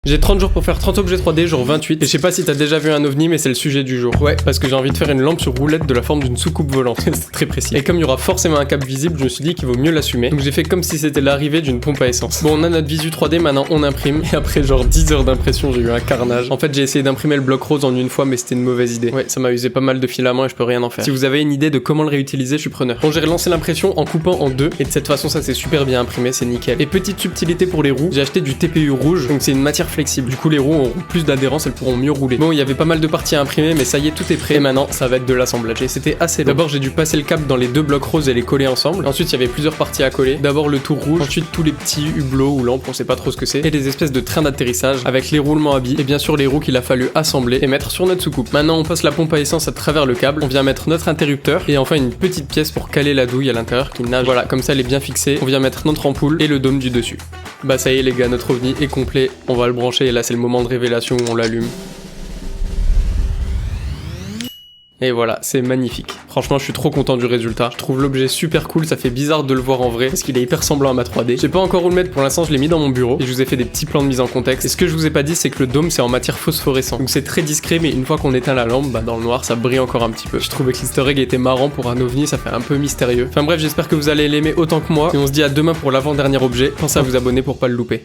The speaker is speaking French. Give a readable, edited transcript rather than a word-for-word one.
J'ai 30 jours pour faire 30 objets 3D, jour 28. Et je sais pas si t'as déjà vu un ovni, mais c'est le sujet du jour. Ouais, parce que j'ai envie de faire une lampe sur roulette de la forme d'une soucoupe volante. C'est très précis. Et comme il y aura forcément un cap visible, je me suis dit qu'il vaut mieux l'assumer. Donc j'ai fait comme si c'était l'arrivée d'une pompe à essence. Bon, on a notre visu 3D, maintenant on imprime. Et après genre 10 heures d'impression, j'ai eu un carnage. En fait, j'ai essayé d'imprimer le bloc rose en une fois, mais c'était une mauvaise idée. Ouais, ça m'a usé pas mal de filaments et je peux rien en faire. Si vous avez une idée de comment le réutiliser, je suis preneur. Bon, j'ai relancé l'impression en coupant en deux. Et de cette façon, ça s'est super bien imprimé, c'est nickel. Et petite subtilité pour les roues, j'ai acheté du TPU rouge. Donc c'est une matière flexible. Du coup, les roues auront plus d'adhérence, elles pourront mieux rouler. Bon, il y avait pas mal de parties à imprimer, mais ça y est, tout est prêt. Et maintenant, ça va être de l'assemblage. Et c'était assez long. D'abord, j'ai dû passer le cap dans les deux blocs roses et les coller ensemble. Ensuite, il y avait plusieurs parties à coller. D'abord le tour rouge, ensuite tous les petits hublots ou lampes, on sait pas trop ce que c'est, et des espèces de trains d'atterrissage avec les roulements à billes et bien sûr les roues qu'il a fallu assembler et mettre sur notre soucoupe. Maintenant, on passe la pompe à essence à travers le câble. On vient mettre notre interrupteur et enfin une petite pièce pour caler la douille à l'intérieur qui nage. Voilà, comme ça, elle est bien fixée. On vient mettre notre ampoule et le dôme du dessus. Bah ça y est les gars, notre ovni est complet. On va le brancher et là c'est le moment de révélation où on l'allume. Et voilà, c'est magnifique. Franchement, je suis trop content du résultat. Je trouve l'objet super cool, ça fait bizarre de le voir en vrai, parce qu'il est hyper semblant à ma 3D. Je sais pas encore où le mettre, pour l'instant je l'ai mis dans mon bureau, et je vous ai fait des petits plans de mise en contexte. Et ce que je vous ai pas dit, c'est que le dôme c'est en matière phosphorescente. Donc c'est très discret, mais une fois qu'on éteint la lampe, bah dans le noir, ça brille encore un petit peu. Je trouvais que l'easter egg était marrant pour un ovni, ça fait un peu mystérieux. Enfin bref, j'espère que vous allez l'aimer autant que moi, et on se dit à demain pour l'avant-dernier objet. Pensez à vous abonner pour pas le louper.